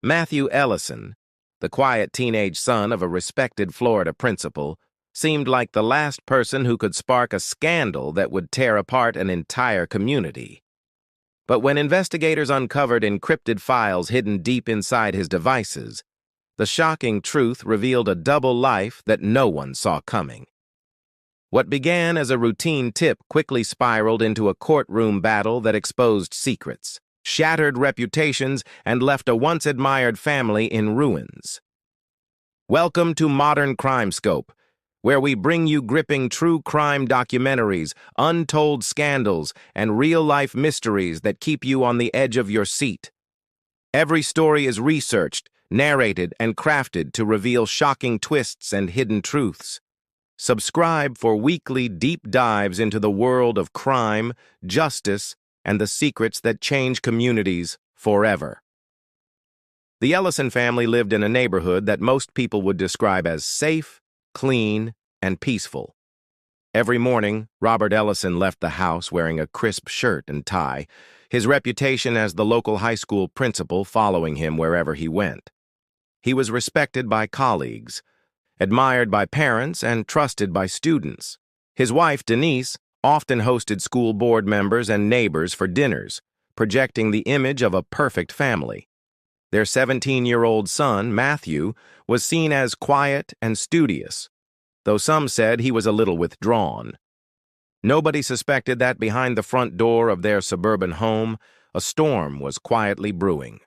Matthew Ellison, the quiet teenage son of a respected Florida principal, seemed like the last person who could spark a scandal that would tear apart an entire community. But when investigators uncovered encrypted files hidden deep inside his devices, the shocking truth revealed a double life that no one saw coming. What began as a routine tip quickly spiraled into a courtroom battle that exposed secrets, shattered reputations, and left a once-admired family in ruins. Welcome to Modern Crimescope, where we bring you gripping true crime documentaries, untold scandals, and real-life mysteries that keep you on the edge of your seat. Every story is researched, narrated, and crafted to reveal shocking twists and hidden truths. Subscribe for weekly deep dives into the world of crime, justice, and the secrets that change communities forever. The Ellison family lived in a neighborhood that most people would describe as safe, clean, and peaceful. Every morning, Robert Ellison left the house wearing a crisp shirt and tie, his reputation as the local high school principal following him wherever he went. He was respected by colleagues, admired by parents, and trusted by students. His wife, Denise, often hosted school board members and neighbors for dinners, projecting the image of a perfect family. Their 17-year-old son, Matthew, was seen as quiet and studious, though some said he was a little withdrawn. Nobody suspected that behind the front door of their suburban home, a storm was quietly brewing.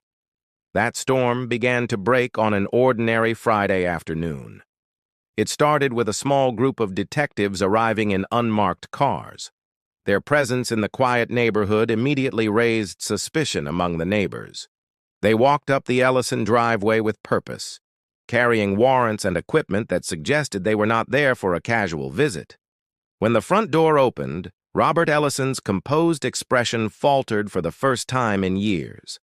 That storm began to break on an ordinary Friday afternoon. It started with a small group of detectives arriving in unmarked cars. Their presence in the quiet neighborhood immediately raised suspicion among the neighbors. They walked up the Ellison driveway with purpose, carrying warrants and equipment that suggested they were not there for a casual visit. When the front door opened, Robert Ellison's composed expression faltered for the first time in years.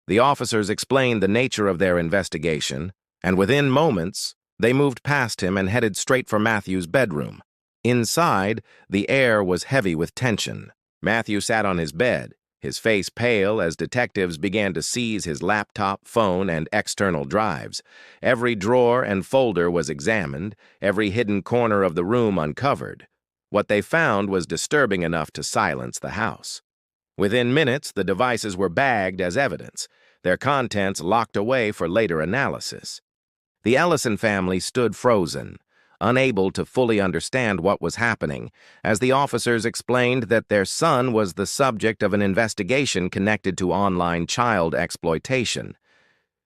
The officers explained the nature of their investigation, and within moments, they moved past him and headed straight for Matthew's bedroom. Inside, the air was heavy with tension. Matthew sat on his bed, his face pale as detectives began to seize his laptop, phone, and external drives. Every drawer and folder was examined, every hidden corner of the room uncovered. What they found was disturbing enough to silence the house. Within minutes, the devices were bagged as evidence, their contents locked away for later analysis. The Ellison family stood frozen, unable to fully understand what was happening, as the officers explained that their son was the subject of an investigation connected to online child exploitation.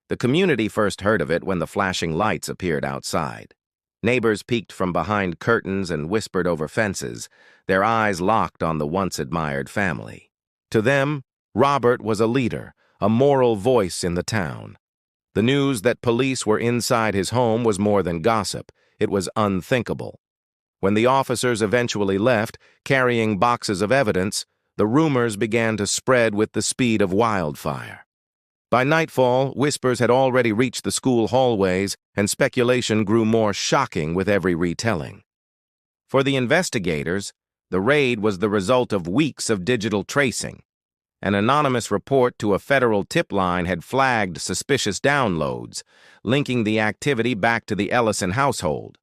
The community first heard of it when the flashing lights appeared outside. Neighbors peeked from behind curtains and whispered over fences, their eyes locked on the once-admired family. To them, Robert was a leader, a moral voice in the town. The news that police were inside his home was more than gossip. It was unthinkable. When the officers eventually left, carrying boxes of evidence, the rumors began to spread with the speed of wildfire. By nightfall, whispers had already reached the school hallways, and speculation grew more shocking with every retelling. For the investigators, the raid was the result of weeks of digital tracing. An anonymous report to a federal tip line had flagged suspicious downloads, linking the activity back to the Ellison household.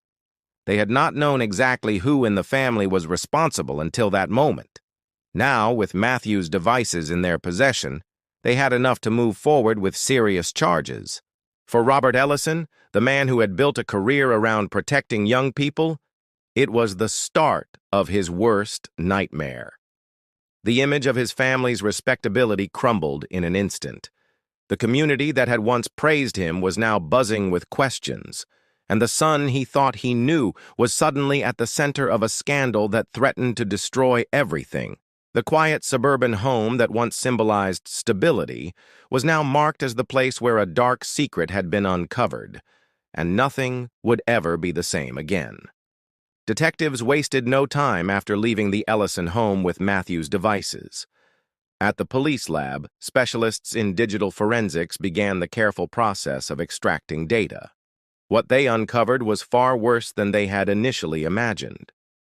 They had not known exactly who in the family was responsible until that moment. Now, with Matthew's devices in their possession, they had enough to move forward with serious charges. For Robert Ellison, the man who had built a career around protecting young people, it was the start of his worst nightmare. The image of his family's respectability crumbled in an instant. The community that had once praised him was now buzzing with questions, and the son he thought he knew was suddenly at the center of a scandal that threatened to destroy everything. The quiet suburban home that once symbolized stability was now marked as the place where a dark secret had been uncovered, and nothing would ever be the same again. Detectives wasted no time after leaving the Ellison home with Matthew's devices. At the police lab, specialists in digital forensics began the careful process of extracting data. What they uncovered was far worse than they had initially imagined.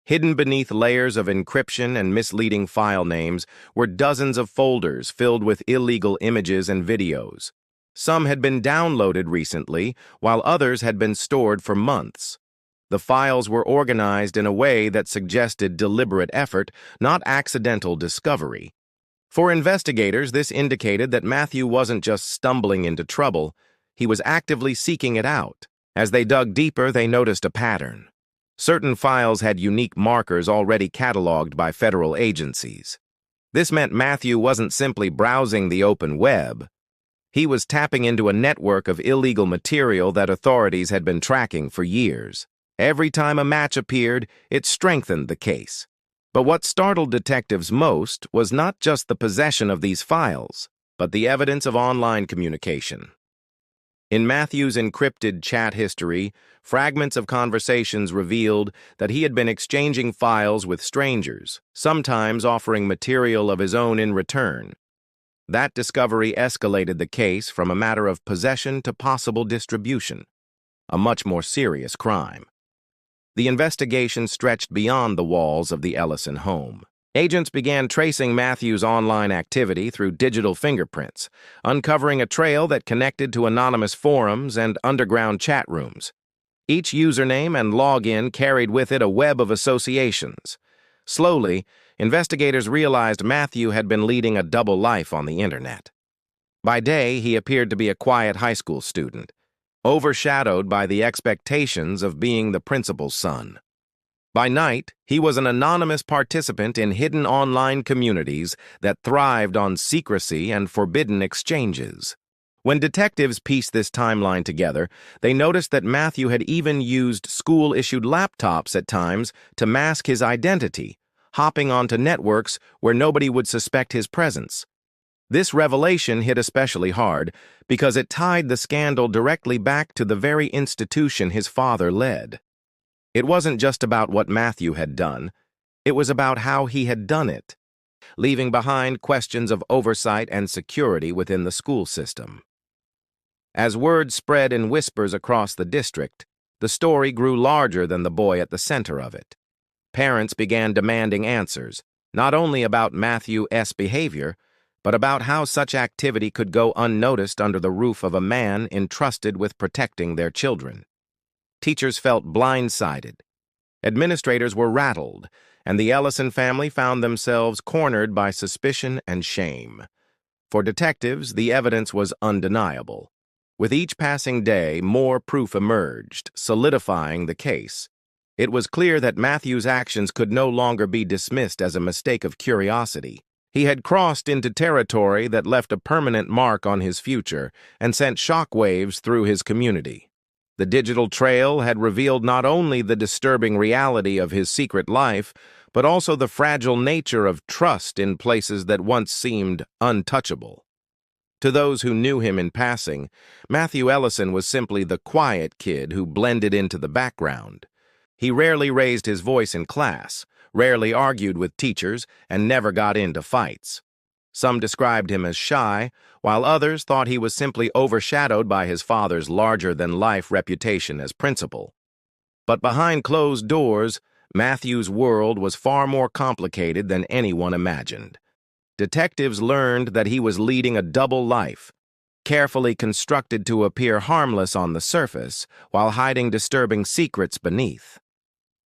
Hidden beneath layers of encryption and misleading file names were dozens of folders filled with illegal images and videos. Some had been downloaded recently, while others had been stored for months. The files were organized in a way that suggested deliberate effort, not accidental discovery. For investigators, this indicated that Matthew wasn't just stumbling into trouble, he was actively seeking it out. As they dug deeper, they noticed a pattern. Certain files had unique markers already cataloged by federal agencies. This meant Matthew wasn't simply browsing the open web. He was tapping into a network of illegal material that authorities had been tracking for years. Every time a match appeared, it strengthened the case. But what startled detectives most was not just the possession of these files, but the evidence of online communication. In Matthew's encrypted chat history, fragments of conversations revealed that he had been exchanging files with strangers, sometimes offering material of his own in return. That discovery escalated the case from a matter of possession to possible distribution, a much more serious crime. The investigation stretched beyond the walls of the Ellison home. Agents began tracing Matthew's online activity through digital fingerprints, uncovering a trail that connected to anonymous forums and underground chat rooms. Each username and login carried with it a web of associations. Slowly, investigators realized Matthew had been leading a double life on the internet. By day, he appeared to be a quiet high school student, overshadowed by the expectations of being the principal's son. By night, he was an anonymous participant in hidden online communities that thrived on secrecy and forbidden exchanges. When detectives pieced this timeline together, they noticed that Matthew had even used school-issued laptops at times to mask his identity, hopping onto networks where nobody would suspect his presence. This revelation hit especially hard because it tied the scandal directly back to the very institution his father led. It wasn't just about what Matthew had done, it was about how he had done it, leaving behind questions of oversight and security within the school system. As word spread in whispers across the district, the story grew larger than the boy at the center of it. Parents began demanding answers, not only about Matthew's behavior, but about how such activity could go unnoticed under the roof of a man entrusted with protecting their children. Teachers felt blindsided. Administrators were rattled, and the Ellison family found themselves cornered by suspicion and shame. For detectives, the evidence was undeniable. With each passing day, more proof emerged, solidifying the case. It was clear that Matthew's actions could no longer be dismissed as a mistake of curiosity. He had crossed into territory that left a permanent mark on his future and sent shockwaves through his community. The digital trail had revealed not only the disturbing reality of his secret life, but also the fragile nature of trust in places that once seemed untouchable. To those who knew him in passing, Matthew Ellison was simply the quiet kid who blended into the background. He rarely raised his voice in class, rarely argued with teachers, and never got into fights. Some described him as shy, while others thought he was simply overshadowed by his father's larger-than-life reputation as principal. But behind closed doors, Matthew's world was far more complicated than anyone imagined. Detectives learned that he was leading a double life, carefully constructed to appear harmless on the surface while hiding disturbing secrets beneath.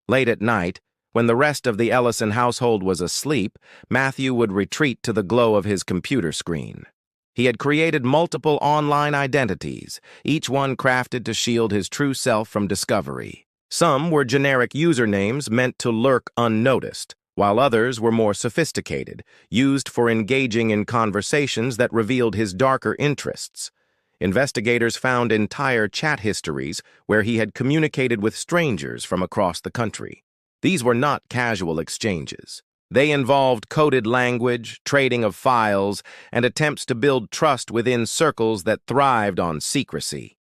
Late at night, when the rest of the Ellison household was asleep, Matthew would retreat to the glow of his computer screen. He had created multiple online identities, each one crafted to shield his true self from discovery. Some were generic usernames meant to lurk unnoticed, while others were more sophisticated, used for engaging in conversations that revealed his darker interests. Investigators found entire chat histories where he had communicated with strangers from across the country. These were not casual exchanges. They involved coded language, trading of files, and attempts to build trust within circles that thrived on secrecy.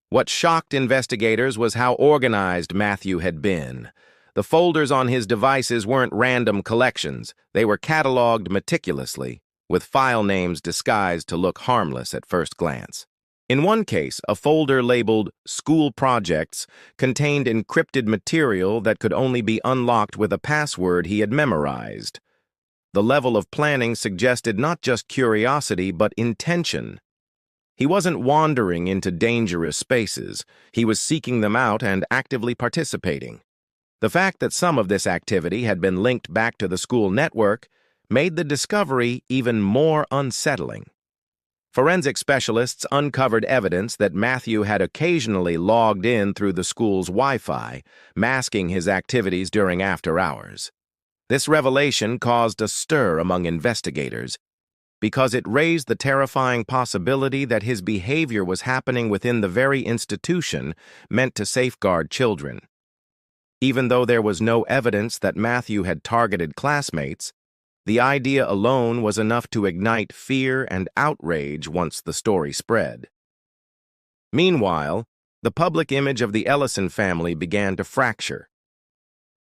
What shocked investigators was how organized Matthew had been. The folders on his devices weren't random collections. They were cataloged meticulously, with file names disguised to look harmless at first glance. In one case, a folder labeled School Projects contained encrypted material that could only be unlocked with a password he had memorized. The level of planning suggested not just curiosity but intention. He wasn't wandering into dangerous spaces. He was seeking them out and actively participating. The fact that some of this activity had been linked back to the school network made the discovery even more unsettling. Forensic specialists uncovered evidence that Matthew had occasionally logged in through the school's Wi-Fi, masking his activities during after-hours. This revelation caused a stir among investigators because it raised the terrifying possibility that his behavior was happening within the very institution meant to safeguard children. Even though there was no evidence that Matthew had targeted classmates, the idea alone was enough to ignite fear and outrage once the story spread. Meanwhile, the public image of the Ellison family began to fracture.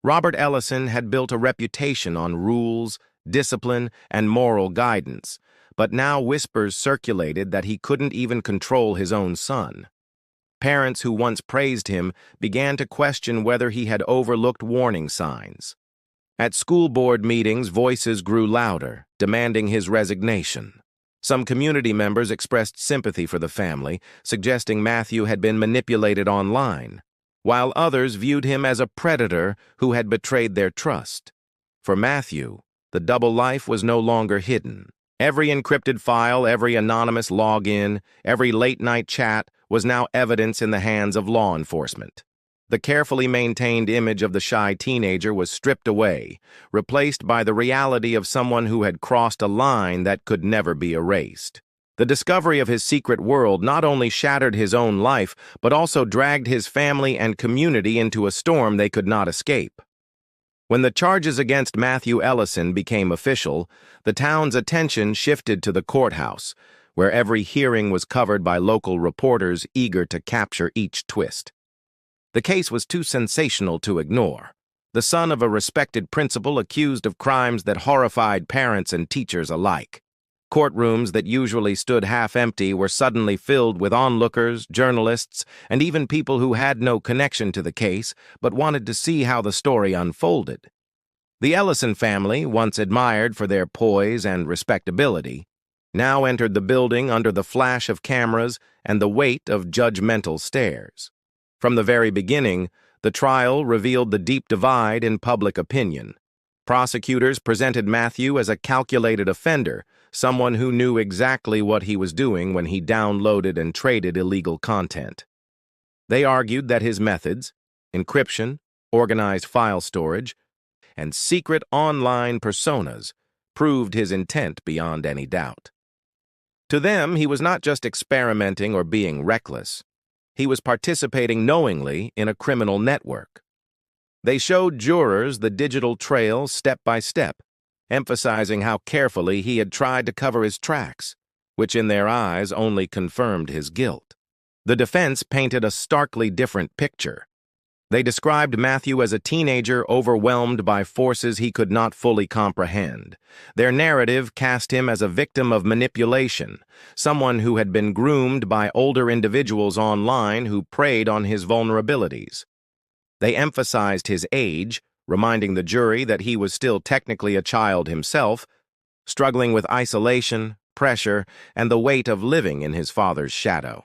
Robert Ellison had built a reputation on rules, discipline, and moral guidance, but now whispers circulated that he couldn't even control his own son. Parents who once praised him began to question whether he had overlooked warning signs. At school board meetings, voices grew louder, demanding his resignation. Some community members expressed sympathy for the family, suggesting Matthew had been manipulated online, while others viewed him as a predator who had betrayed their trust. For Matthew, the double life was no longer hidden. Every encrypted file, every anonymous login, every late-night chat was now evidence in the hands of law enforcement. The carefully maintained image of the shy teenager was stripped away, replaced by the reality of someone who had crossed a line that could never be erased. The discovery of his secret world not only shattered his own life, but also dragged his family and community into a storm they could not escape. When the charges against Matthew Ellison became official, the town's attention shifted to the courthouse, where every hearing was covered by local reporters eager to capture each twist. The case was too sensational to ignore. The son of a respected principal accused of crimes that horrified parents and teachers alike. Courtrooms that usually stood half empty were suddenly filled with onlookers, journalists, and even people who had no connection to the case but wanted to see how the story unfolded. The Ellison family, once admired for their poise and respectability, now entered the building under the flash of cameras and the weight of judgmental stares. From the very beginning, the trial revealed the deep divide in public opinion. Prosecutors presented Matthew as a calculated offender, someone who knew exactly what he was doing when he downloaded and traded illegal content. They argued that his methods, encryption, organized file storage, and secret online personas proved his intent beyond any doubt. To them, he was not just experimenting or being reckless. He was participating knowingly in a criminal network. They showed jurors the digital trail step by step, emphasizing how carefully he had tried to cover his tracks, which in their eyes only confirmed his guilt. The defense painted a starkly different picture. They described Matthew as a teenager overwhelmed by forces he could not fully comprehend. Their narrative cast him as a victim of manipulation, someone who had been groomed by older individuals online who preyed on his vulnerabilities. They emphasized his age, reminding the jury that he was still technically a child himself, struggling with isolation, pressure, and the weight of living in his father's shadow.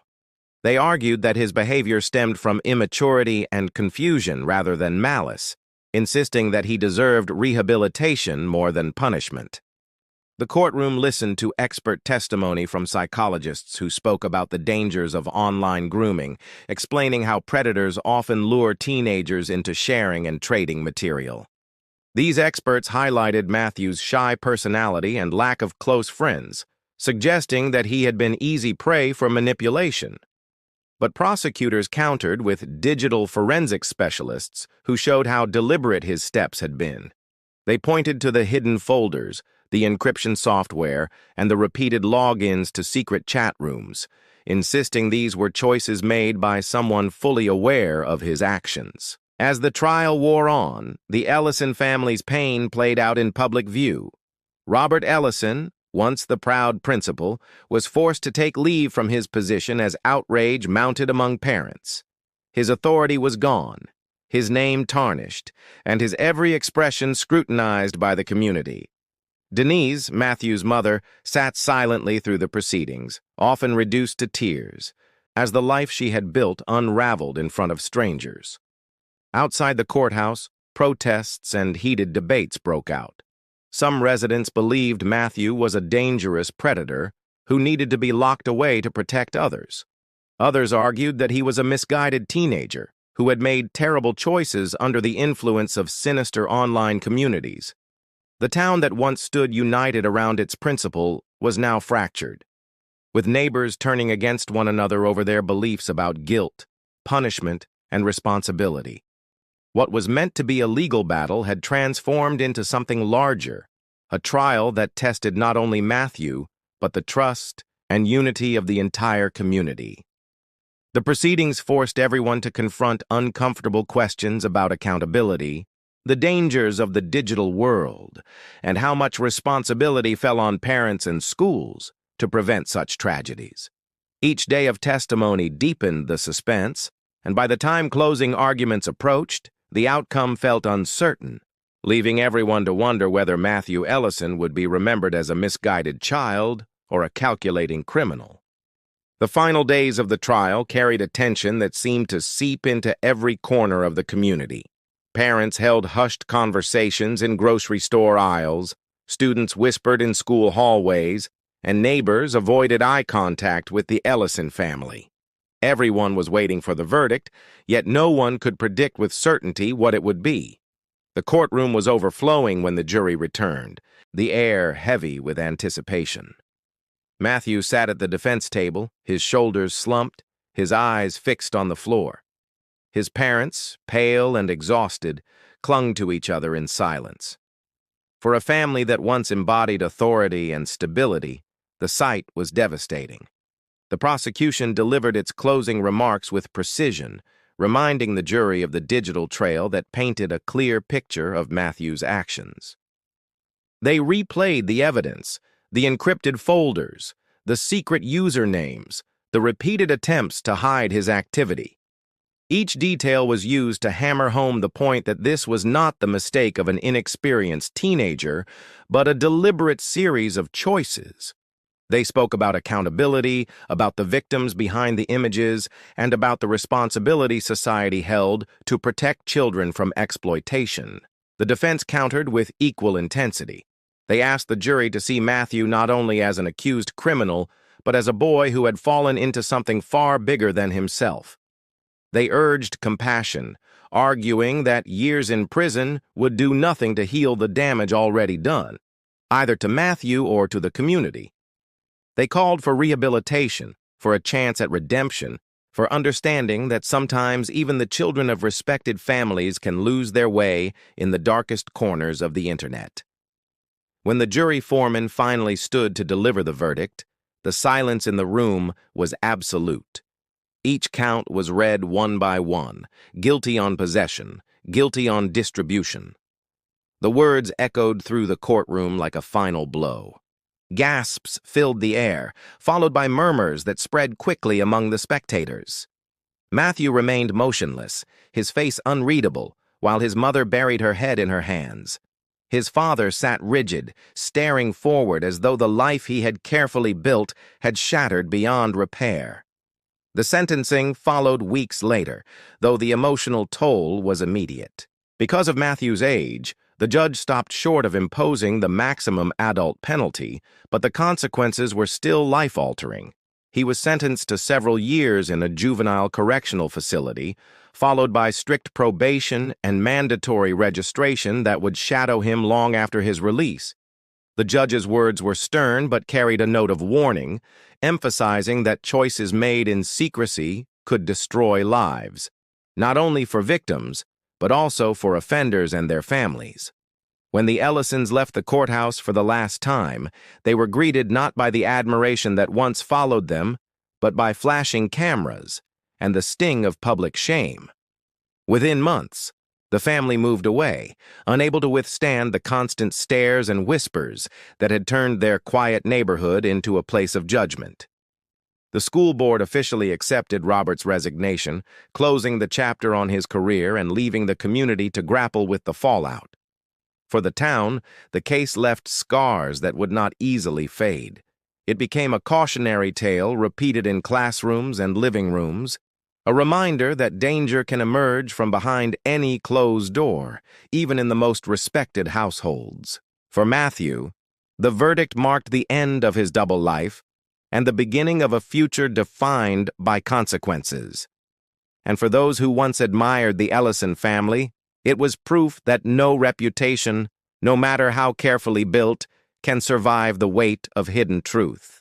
They argued that his behavior stemmed from immaturity and confusion rather than malice, insisting that he deserved rehabilitation more than punishment. The courtroom listened to expert testimony from psychologists who spoke about the dangers of online grooming, explaining how predators often lure teenagers into sharing and trading material. These experts highlighted Matthew's shy personality and lack of close friends, suggesting that he had been easy prey for manipulation. But prosecutors countered with digital forensic specialists who showed how deliberate his steps had been. They pointed to the hidden folders, the encryption software, and the repeated logins to secret chat rooms, insisting these were choices made by someone fully aware of his actions. As the trial wore on, the Ellison family's pain played out in public view. Robert Ellison, once the proud principal, was forced to take leave from his position as outrage mounted among parents. His authority was gone, his name tarnished, and his every expression scrutinized by the community. Denise, Matthew's mother, sat silently through the proceedings, often reduced to tears, as the life she had built unraveled in front of strangers. Outside the courthouse, protests and heated debates broke out. Some residents believed Matthew was a dangerous predator who needed to be locked away to protect others. Others argued that he was a misguided teenager who had made terrible choices under the influence of sinister online communities. The town that once stood united around its principle was now fractured, with neighbors turning against one another over their beliefs about guilt, punishment, and responsibility. What was meant to be a legal battle had transformed into something larger, a trial that tested not only Matthew, but the trust and unity of the entire community. The proceedings forced everyone to confront uncomfortable questions about accountability, the dangers of the digital world, and how much responsibility fell on parents and schools to prevent such tragedies. Each day of testimony deepened the suspense, and by the time closing arguments approached, the outcome felt uncertain, leaving everyone to wonder whether Matthew Ellison would be remembered as a misguided child or a calculating criminal. The final days of the trial carried a tension that seemed to seep into every corner of the community. Parents held hushed conversations in grocery store aisles, students whispered in school hallways, and neighbors avoided eye contact with the Ellison family. Everyone was waiting for the verdict, yet no one could predict with certainty what it would be. The courtroom was overflowing when the jury returned, the air heavy with anticipation. Matthew sat at the defense table, his shoulders slumped, his eyes fixed on the floor. His parents, pale and exhausted, clung to each other in silence. For a family that once embodied authority and stability, the sight was devastating. The prosecution delivered its closing remarks with precision, reminding the jury of the digital trail that painted a clear picture of Matthew's actions. They replayed the evidence, the encrypted folders, the secret usernames, the repeated attempts to hide his activity. Each detail was used to hammer home the point that this was not the mistake of an inexperienced teenager, but a deliberate series of choices. They spoke about accountability, about the victims behind the images, and about the responsibility society held to protect children from exploitation. The defense countered with equal intensity. They asked the jury to see Matthew not only as an accused criminal, but as a boy who had fallen into something far bigger than himself. They urged compassion, arguing that years in prison would do nothing to heal the damage already done, either to Matthew or to the community. They called for rehabilitation, for a chance at redemption, for understanding that sometimes even the children of respected families can lose their way in the darkest corners of the internet. When the jury foreman finally stood to deliver the verdict, the silence in the room was absolute. Each count was read one by one, guilty on possession, guilty on distribution. The words echoed through the courtroom like a final blow. Gasps filled the air, followed by murmurs that spread quickly among the spectators. Matthew remained motionless, his face unreadable, while his mother buried her head in her hands. His father sat rigid, staring forward as though the life he had carefully built had shattered beyond repair. The sentencing followed weeks later, though the emotional toll was immediate. Because of Matthew's age, the judge stopped short of imposing the maximum adult penalty, but the consequences were still life-altering. He was sentenced to several years in a juvenile correctional facility, followed by strict probation and mandatory registration that would shadow him long after his release. The judge's words were stern but carried a note of warning, emphasizing that choices made in secrecy could destroy lives, not only for victims, but also for offenders and their families. When the Ellisons left the courthouse for the last time, they were greeted not by the admiration that once followed them, but by flashing cameras and the sting of public shame. Within months, the family moved away, unable to withstand the constant stares and whispers that had turned their quiet neighborhood into a place of judgment. The school board officially accepted Robert's resignation, closing the chapter on his career and leaving the community to grapple with the fallout. For the town, the case left scars that would not easily fade. It became a cautionary tale repeated in classrooms and living rooms, a reminder that danger can emerge from behind any closed door, even in the most respected households. For Matthew, the verdict marked the end of his double life and the beginning of a future defined by consequences. And for those who once admired the Ellison family, it was proof that no reputation, no matter how carefully built, can survive the weight of hidden truth.